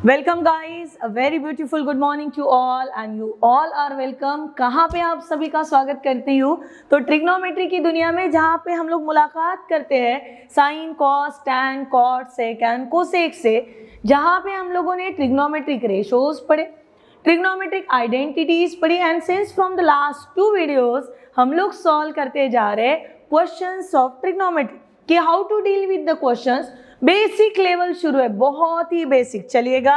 Welcome guys, a very beautiful good morning to all and you all are welcome. कहाँ पे आप सभी का स्वागत करती हूँ। तो ट्रिग्नोमेट्री की दुनिया में जहाँ पे हम लोग मुलाकात करते हैं sine, cos, tan, cot, sec and cosec से, जहाँ पे हम लोगों ने ट्रिग्नोमेट्रिक रेशोज पढ़े, ट्रिग्नोमेट्रिक आइडेंटिटीज पढ़ी and since from the last 2 videos हम लोग सॉल्व करते जा रहे हैं क्वेश्चंस ऑफ ट्रिग्नोमेट्री कि how to deal with the questions. Basic level शुरू है, बहुत ही बेसिक। चलिएगा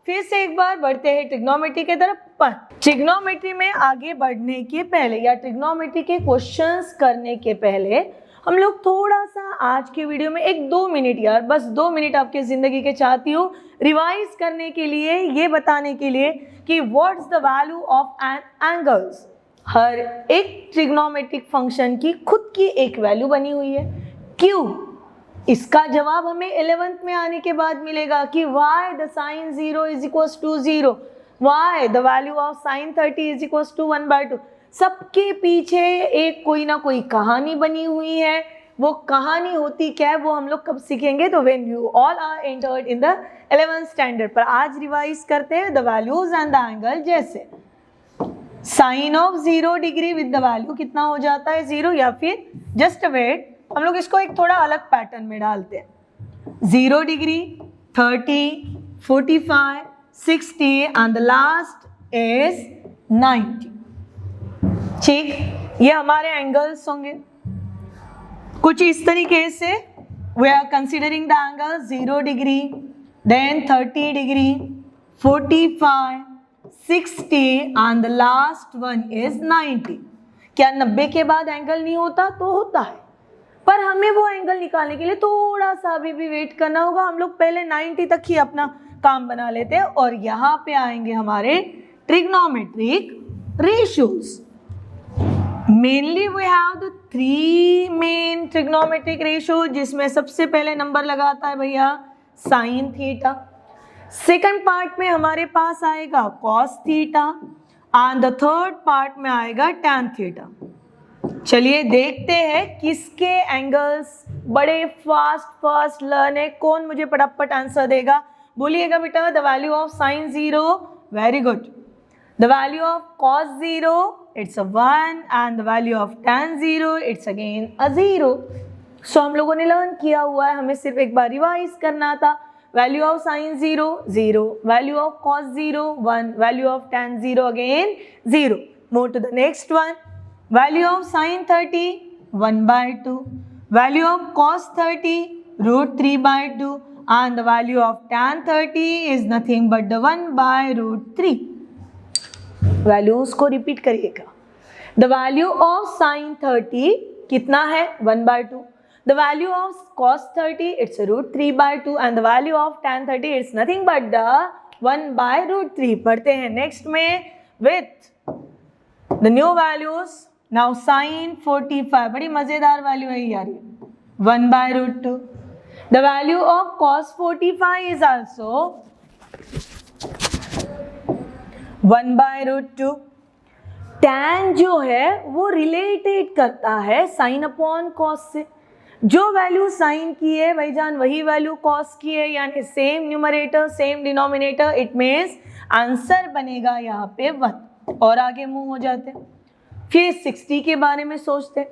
फिर से एक बार बढ़ते हैं ट्रिग्नोमेट्री के तरफ। पर ट्रिग्नोमेट्री में आगे बढ़ने के पहले या ट्रिग्नोमेट्री के क्वेश्चंस करने के पहले हम लोग थोड़ा सा आज के वीडियो में 1-2 मिनट, यार बस 2 मिनट आपके जिंदगी के चाहती हूँ रिवाइज करने के लिए, ये बताने के लिए कि what's the value of N angles. हर एक ट्रिग्नोमेट्रिक फंक्शन की खुद की एक वैल्यू बनी हुई है। क्यों? इसका जवाब हमें 11th में आने के बाद मिलेगा कि y the sin 0 is equals to 0, y the value of sin 30 is equals to 1/2। सबके पीछे एक कोई ना कोई कहानी बनी हुई है। वो कहानी होती क्या है वो हम लोग कब सीखेंगे, तो when you all are entered in the 11th standard। पर आज रिवाइज करते हैं the values and the angle. जैसे sine of 0 degree with the value कितना हो जाता है 0, या फिर जस्ट वेट हम लोग इसको एक थोड़ा अलग पैटर्न में डालते हैं। 0 degree, 30, 45, 60 and the last is 90। ठीक, ये हमारे एंगल्स होंगे कुछ इस तरीके से। We are considering the angle 0 degree, then 30 degree, 45, 60 and the last one is 90। क्या 90 के बाद एंगल नहीं होता? तो होता है, पर हमें वो एंगल निकालने के लिए थोड़ा सा अभी भी वेट करना होगा। हम लोग पहले 90 तक ही अपना काम बना लेते हैं और यहाँ पे आएंगे हमारे trigonometric ratios. Mainly we have the 3 main trigonometric ratio, जिसमें सबसे पहले नंबर लगाता है भैया साइन थीटा। सेकंड पार्ट में हमारे पास आएगा cos theta and the third part में आएगा टैन थीटा। चलिए देखते हैं किसके एंगल्स बड़े फास्ट लर्न है, कौन मुझे फटाफट आंसर देगा। बोलिएगा बेटा। The value of sine 0, very good. The value of cos 0, it's a 1 and the value of tan 0, it's again a 0। सो हम लोगों ने लर्न किया हुआ है, हमें सिर्फ एक बार रिवाइज करना था। Value of sine 0, 0, value of cos 0, 1, value of tan 0, again 0। Move to the next one. Value of sin 30, 1/2, value of cos 30, √3/2 and the value of tan 30 is nothing but the 1/√3। Values को repeat करिएगा। The value of sin 30 कितना है 1/2, the value of cos 30 it's √3/2 and the value of tan 30 it's nothing but the 1/√3। पढ़ते हैं next में with the new values। Now sine 45, बड़ी मजेदार value है यार, 1/√2। The value of cos 45 is also 1/√2। Tan जो है वो रिलेटेड करता है साइन अपॉन कॉस से। जो वैल्यू साइन की है भाईजान वही वैल्यू कॉस की है, यानी same numerator same denominator. It means answer बनेगा यहाँ पे 1। और आगे मूव हो जाते हैं। फिर 60 के बारे में सोचते हैं।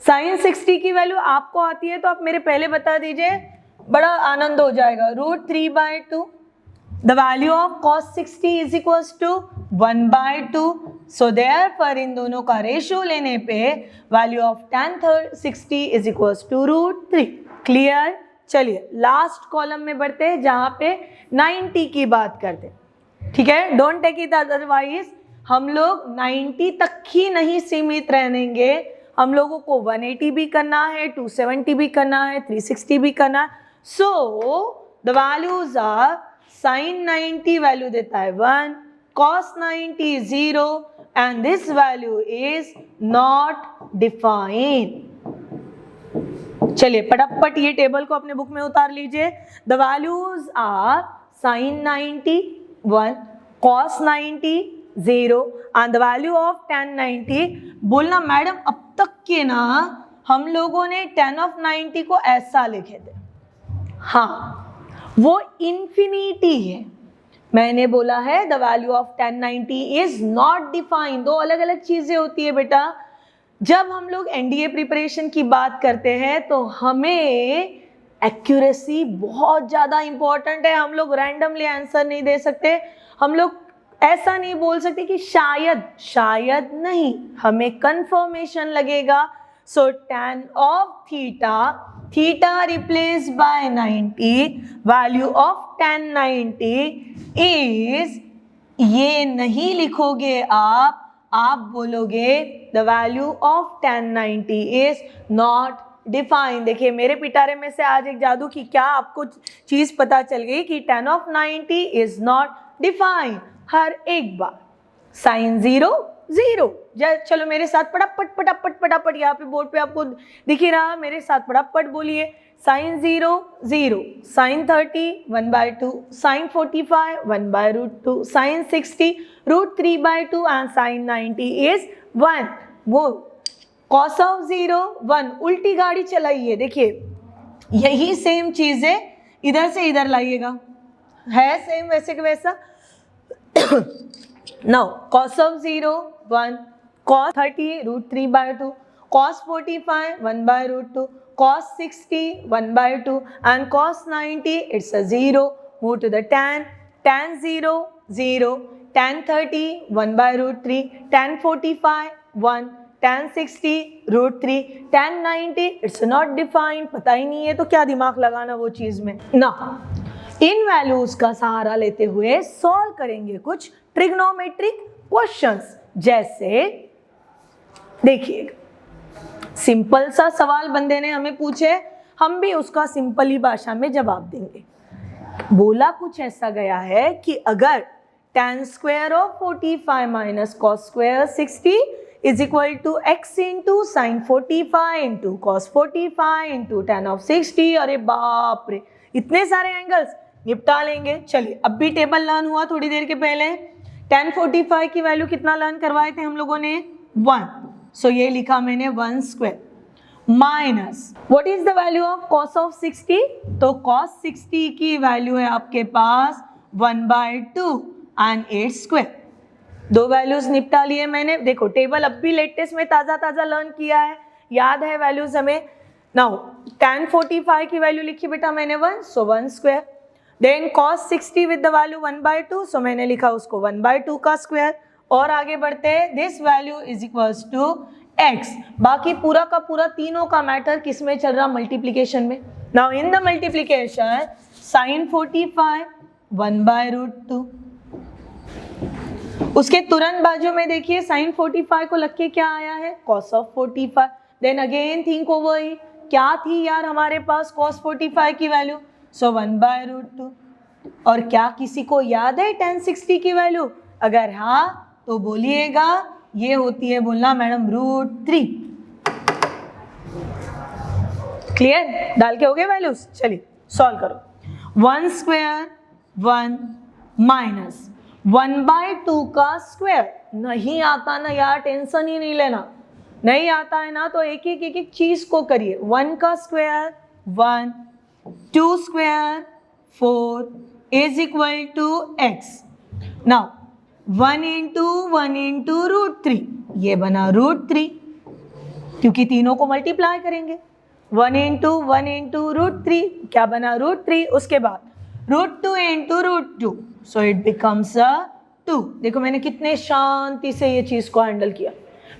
साइन 60 की वैल्यू आपको आती है तो आप मेरे पहले बता दीजिए, बड़ा आनंद हो जाएगा। √3/2। The value of cos 60 is equals to 1/2। So therefore इन दोनों का रेशियो लेने पे value of tan 60 is equals to √3। Clear? चलिए लास्ट कॉलम में बढ़ते हैं जहाँ पे 90 की बात करते हैं। ठीक है, डोंट टेक इट अदरवाइज। हम लोग 90 तक ही नहीं सीमित रहेंगे, हम लोगों को 180 भी करना है, 270 भी करना है, 360 भी करना है। So the values are sine 90 value देता है 1, cos 90 0 and this value is not defined. चलिए फटाफट ये टेबल को अपने बुक में उतार लीजिए। The values are sine 90 1, cos 90 0 and the value of tan 90। बोलना मैडम अब तक के ना हम लोगों ने tan of 90 को ऐसा लिखे थे। हाँ, वो इन्फिनिटी है, मैंने बोला है the value of 1090 is not defined. दो अलग अलग चीजें होती है बेटा। जब हम लोग एनडीए प्रिपरेशन की बात करते हैं तो हमें एक्यूरेसी बहुत ज़्यादा इंपॉर्टेंट है। हम लोग रैंडमली आंसर नहीं दे सकते। हम लोग ऐसा नहीं बोल सकते कि शायद नहीं, हमें कंफर्मेशन लगेगा। सो tan of theta replace by 90, value of 1090 is, ये नहीं लिखोगे आप बोलोगे the value of 1090 is not define. देखिए मेरे पिटारे में से आज एक जादू की क्या आपको चीज पता चल गई कि 10 ऑफ 90 इज नॉट डिफाइन। हर एक बार साइन 0 0। चलो मेरे साथ फटाफट यहाँ पे बोर्ड पे आपको दिख ही रहा, मेरे साथ फटाफट बोलिए। Sine 0 0, sine 30 1/2, sine 45 1/√2, sine 60 √3/2 and sine 90 is 1। वो कॉस ऑफ 0 1, उल्टी गाड़ी चलाइए। देखिए यही सेम चीज है, इधर से इधर लाइएगा, है सेम वैसे के वैसा। Now cos of 0 1, cos 30 √3/2, cos 45 1/√2, cos 60 1/2 and cos 90 it's a 0. Move to the tan 0 0, tan 30 1/√3, tan 45 1, tan 60 √3, tan 90 it's not defined। पता ही नहीं है तो क्या दिमाग लगाना वो चीज में ना। इन वैल्यूज का सहारा लेते हुए सॉल्व करेंगे कुछ ट्रिग्नोमेट्रिक क्वेश्चंस। जैसे देखिएगा, सिंपल सा सवाल बंदे ने हमें पूछे, हम भी उसका सिंपल ही भाषा में जवाब देंगे। बोला कुछ ऐसा गया है कि अगर tan square of 45 minus cos square 60 is equal to x into sine 45 into cos 45 into tan of 60। अरे बाप रे, इतने सारे एंगल्स निपटा लेंगे। चलिए अब भी टेबल लर्न हुआ थोड़ी देर के पहले। tan 45 की वैल्यू कितना लर्न करवाए थे हम लोगों ने 1, सो ये लिखा मैंने 1 square minus what is the value of cos of 60। तो cos 60 की वैल्यू है आपके पास 1/2 एंड 8 स्क्वायर। दो वैल्यूज निपटा लिए मैंने। देखो टेबल अब भी लेटेस्ट में ताजा लर्न किया है, याद है वैल्यूज हमें। नाउ tan 45 की वैल्यू लिखी बेटा मैंने 1, so 1 square. Then cos 60 with the value 1/2, so मैंने लिखा उसको 1/2 का स्क्वायर। और आगे बढ़ते हैं, this value is equals to x। बाकी पूरा का पूरा तीनों का मैटर किस में चल रहा, मल्टीप्लीकेशन में। Now in the multiplication sine 45 1/√2, उसके तुरंत बाजू में देखिए साइन 45 को लग के क्या आया है cos of 45। Then again think over it, क्या थी यार हमारे पास cos 45 की वैल्यू, सो 1/√2। और क्या किसी को याद है tan 60 की वैल्यू? अगर हाँ तो बोलिएगा, ये होती है बोलना मैडम √3। क्लियर? डाल के हो गए वैल्यूज। चलिए सॉल्व करो। 1 स्क्वायर 1 माइनस 1/2 का स्क्वायर। नहीं आता ना यार, टेंशन ही नहीं लेना। नहीं आता है ना तो एक एक चीज को करिए। 1 का square 1, 2 square 4 is equal to x। Now 1 into √3, ये बना √3 क्योंकि तीनों को मल्टीप्लाई करेंगे। 1 इंटू √3 क्या बना √3। उसके बाद √2 इंटू √2, सो इट बिकम्स 2। देखो मैंने कितने शांति से ये चीज को हैंडल किया।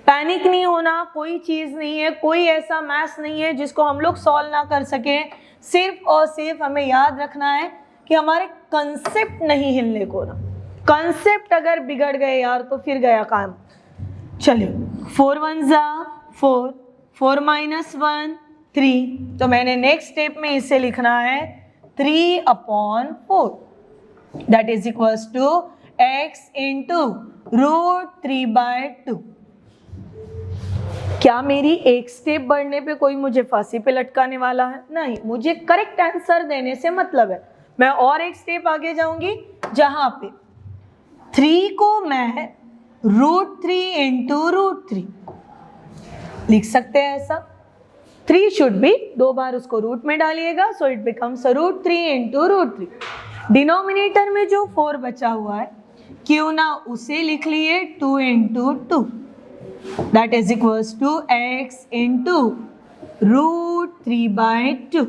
पैनिक नहीं होना, कोई चीज नहीं है, कोई ऐसा मैथ्स नहीं है जिसको हम लोग सॉल्व ना कर सके। सिर्फ और सिर्फ हमें याद रखना है कि हमारे कंसेप्ट नहीं हिलने को ना। कंसेप्ट अगर बिगड़ गए यार तो फिर गया काम। चलिए 4 1 4, 4 - 1 3। तो मैंने नेक्स्ट स्टेप में इसे लिखना है 3/4, that is equals to x into √3/2। क्या मेरी एक स्टेप बढ़ने पे कोई मुझे फांसी पे लटकाने वाला है? नहीं, मुझे करेक्ट आंसर देने से मतलब है। मैं और एक स्टेप आगे जाऊंगी जहां पे 3 को मैं √3 इंटू √3 लिख सकते हैं। ऐसा 3 शुड बी, 2 बार उसको रूट में डालिएगा, so it becomes √3 into √3। Denominator में जो 4 बचा हुआ है क्यों ना उसे लिख लिए 2 into 2, that is equals to x into √3/2।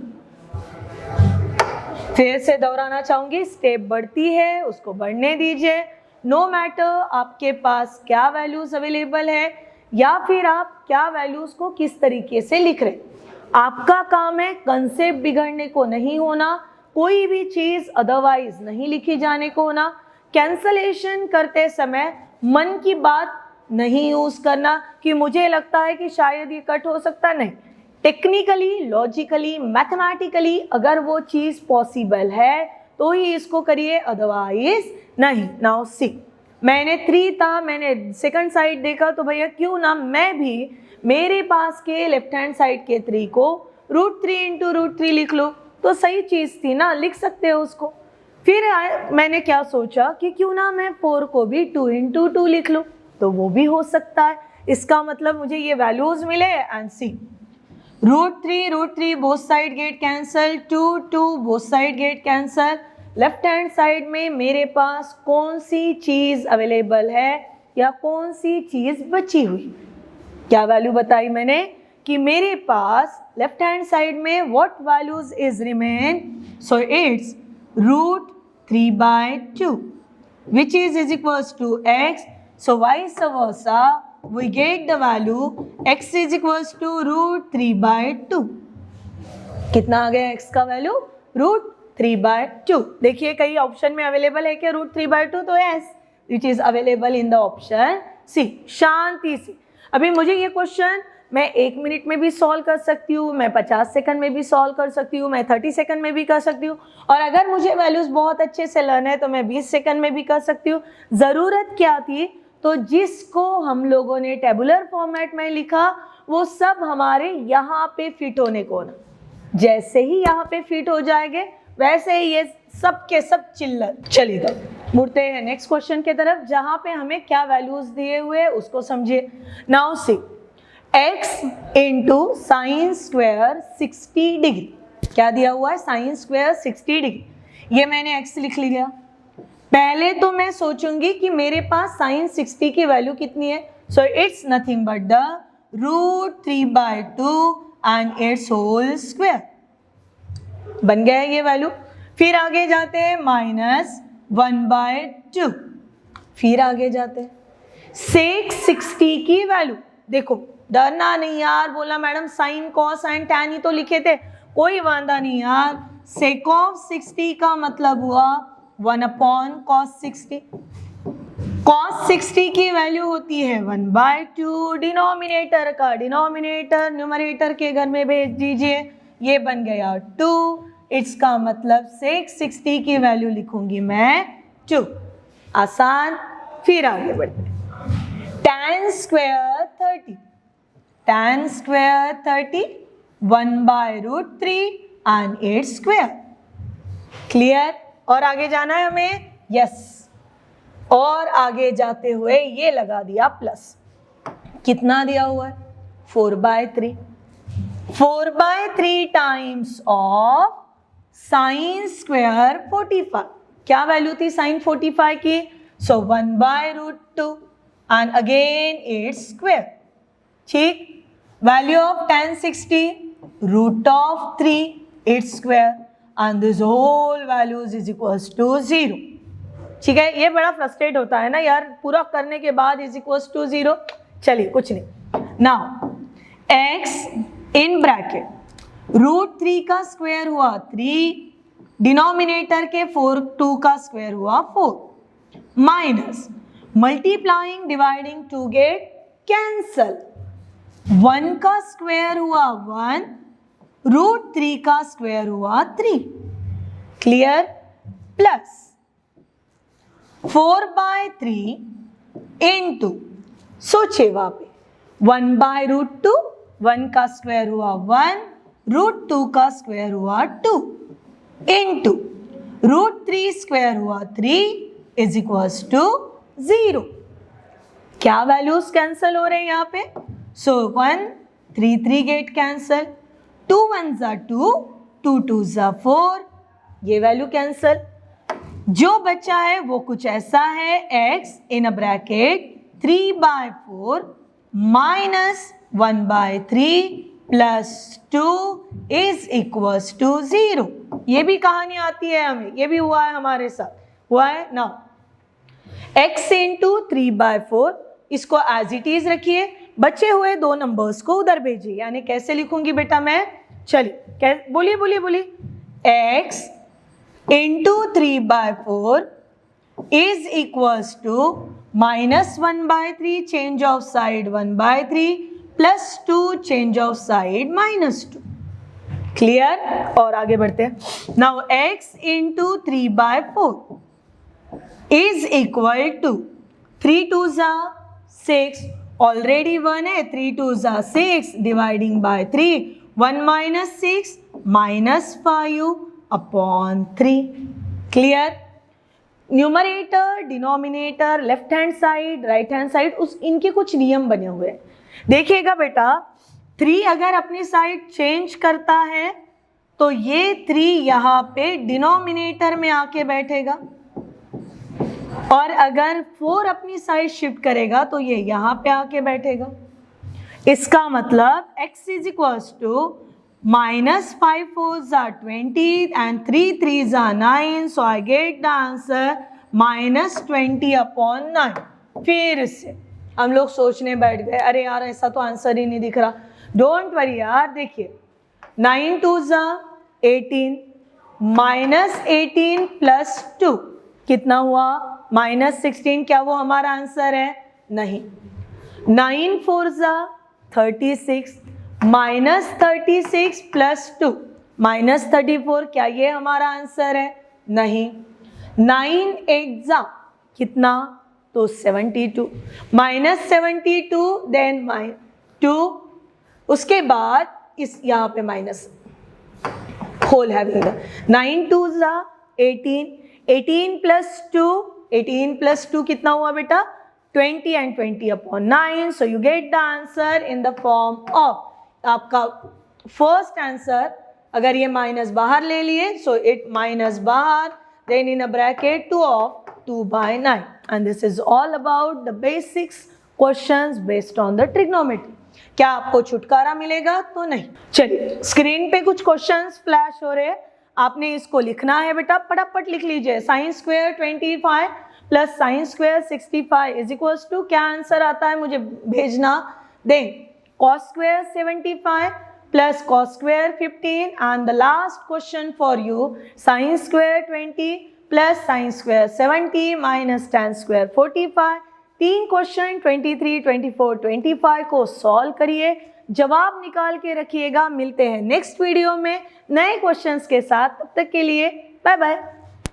फिर से दोहराना चाहूंगी, स्टेप बढ़ती है उसको बढ़ने दीजिए। नो मैटर आपके पास क्या वैल्यूज अवेलेबल है या फिर आप क्या वैल्यूज को किस तरीके से लिख रहे, आपका काम है कंसेप्ट बिगड़ने को नहीं होना, कोई भी चीज अदरवाइज नहीं लिखी जाने को होना। कैंसलेशन करते समय मन की बात नहीं यूज करना कि मुझे लगता है कि शायद ये कट हो सकता, नहीं। टेक्निकली, लॉजिकली, मैथमेटिकली अगर वो चीज पॉसिबल है तो ही इसको करिए, अदरवाइज नहीं। नाउ सी, मैंने 3 था, मैंने सेकंड साइड देखा तो भैया क्यों ना मैं भी मेरे पास के लेफ्ट हैंड साइड के 3 को √3 इंटू √3 लिख लो, तो सही चीज थी ना, लिख सकते हो उसको। फिर मैंने क्या सोचा कि क्यों ना मैं 4 को भी 2 इंटू 2 लिख लूँ, तो वो भी हो सकता है। इसका मतलब मुझे ये वैल्यूज मिले and see √3 both side get cancel, 2 both side get cancel. Left hand side में मेरे पास कौन सी चीज अवेलेबल है या कौन सी चीज बची हुई, क्या वैल्यू बताई मैंने कि मेरे पास लेफ्ट हैंड साइड में what values is remain, so it's √3/2 which is equals to x, so vice versa we get the value x is equals to √3/2। कितना आ गया x का वैल्यू, √3/2। देखिए कई ऑप्शन में अवेलेबल है क्या √3/2, तो yes which is available in the option C। शांति से अभी मुझे ये क्वेश्चन मैं 1 मिनट में भी सॉल्व कर सकती हूँ, मैं 50 सेकंड में भी सॉल्व कर सकती हूँ, मैं 30 सेकंड में भी कर सकती हूँ, और अगर मुझे वैल्यूज बहुत अच्छे से लर्न है तो मैं 20 सेकंड में भी कर सकती हूँ। ज़रूरत क्या थी, तो जिसको हम लोगों ने टेबुलर फॉर्मेट में लिखा वो सब हमारे यहाँ पे फिट होने को ना, जैसे ही यहाँ पे फिट हो जाएंगे वैसे ही ये सब के सब चिल्लर चलेगा। मुड़ते हैं नेक्स्ट क्वेश्चन के तरफ जहाँ पे हमें क्या वैल्यूज दिए हुए उसको समझिए। Now see x into sine square 60 degree, क्या दिया हुआ है, साइन स्क्वायर 60 डिग्री, ये मैंने x लिख लिया। पहले तो मैं सोचूंगी कि मेरे पास साइन 60 की वैल्यू कितनी है, so it's nothing but the √3/2 and it's whole square, बन गया है ये वैल्यू। फिर आगे जाते हैं -1/2, फिर आगे जाते हैं सेक 60 की वैल्यू। देखो डरना नहीं यार, बोला madam sine cos and tan ही तो लिखे थे, कोई वांदा नहीं यार। सेक ऑफ 60 का मतलब हुआ 1/cos 60। cos 60 की वैल्यू होती है 1/2, डिनोमिनेटर का डिनोमिनेटर न्यूमरेटर के घर में भेज दीजिए, ये बन गया 2। इसका मतलब सेक 60 की वैल्यू लिखूंगी मैं 2, आसान। फिर आगे बढ़ते हैं, tan square 30, tan square 30 1/√3 and its square, clear. और आगे जाना है हमें, यस, और आगे जाते हुए ये लगा दिया प्लस, कितना दिया हुआ है 4/3, 4/3 टाइम्स ऑफ साइन स्क्वायर 45, क्या वैल्यू थी साइन 45 की, सो 1/√2 एंड अगेन इट्स स्क्वायर, ठीक। Value of tan 60 √3 its square and this whole values is equals to 0, ठीक है। ये बड़ा फ्रस्ट्रेट होता है ना यार, पूरा करने के बाद is equals to 0, चलिए कुछ नहीं। now x इन ब्रैकेट √3 का स्क्वायर हुआ 3, डिनोमिनेटर के 2 का स्क्वायर हुआ 4, minus multiplying dividing 2 get cancel, 1 का स्क्वायर हुआ 1, √3 का स्क्वायर हुआ 3, क्लियर, प्लस 4/3 इंटू, सोचे वहां पे 1/√2, 1 का स्क्वायर हुआ 1, √2 का स्क्वायर हुआ 2 इंटू √3 स्क्वायर हुआ 3 इज इक्वल्स टू 0। क्या वैल्यूज कैंसल हो रहे हैं यहाँ पे, सो 1 3 गेट कैंसल, 2 1 2, 2 2 4, ये वैल्यू कैंसल, जो बच्चा है वो कुछ ऐसा है, x in a bracket 3/4 minus 1/3 plus 2 is equals to 0। ये भी कहानी आती है हमें, ये भी हुआ है हमारे साथ, हुआ है ना। x इंटू 3/4, इसको एज इट इज रखिए, बचे हुए दो नंबर्स को उधर भेजिए। यानी कैसे लिखूंगी बेटा मैं, चलिए बोलिए बोलिए बोलिए। x into 3/4 is equals to minus 1/3 change of side 1/3 plus 2 change of side -2। Clear? और आगे बढ़ते हैं। Now x into 3/4 is equal to 3 2 6, already 1 है, 3 2 6 dividing by 3, 1 - 6 -5 upon 3। Clear? Numerator, denominator, left hand side, right hand side, उस इनके कुछ नियम बने हुए हैं। देखिएगा बेटा, 3 अगर अपनी साइड चेंज करता है तो ये 3 यहाँ पे डिनोमिनेटर में आके बैठेगा, और अगर 4 अपनी साइड शिफ्ट करेगा तो ये यहाँ पे आके बैठेगा। इसका मतलब x is equals to -5 4s are 20 and 3 3s are 9, so I get the answer -20 upon 9। फिर इससे हम लोग सोचने बैठ गए, अरे यार ऐसा तो आंसर ही नहीं दिख रहा। डोंट वरी यार, देखिए 9 2s are 18, -18 प्लस 2 कितना हुआ, -16। क्या वो हमारा आंसर है? नहीं। 9 4s are 36, -36 प्लस 2 -34। क्या ये हमारा आंसर है? नहीं। 9 8s are कितना, तो 72, -72 देन -2, उसके बाद इस यहाँ पे minus whole having 9 2s are 18, 18 plus 2, 18 plus 2 कितना हुआ बेटा? 20 and 20 upon 9, so you get the answer in the form of, आपका फर्स्ट आंसर, अगर ये माइनस बाहर ले लिए सो इट माइनस बाहर, then in a bracket 2 of 2/9, and this is all about the basics questions based on the trigonometry। क्या आपको छुटकारा मिलेगा? तो नहीं। चलिए स्क्रीन पे कुछ क्वेश्चंस फ्लैश हो रहे हैं, आपने इसको लिखना है बेटा, फटाफट लिख लीजिए। sin square 25 plus sin square 65 is equals to, क्या आंसर आता है मुझे भेजना। Then cos square 75 plus cos square 15, and the last question for you, sin square 20 plus sin square 70 minus tan square 45। 3 question 23, 24, 25 को सॉल्व करिए, जवाब निकाल के रखिएगा। मिलते हैं नेक्स्ट वीडियो में नए क्वेश्चंस के साथ, तब तक के लिए बाय बाय।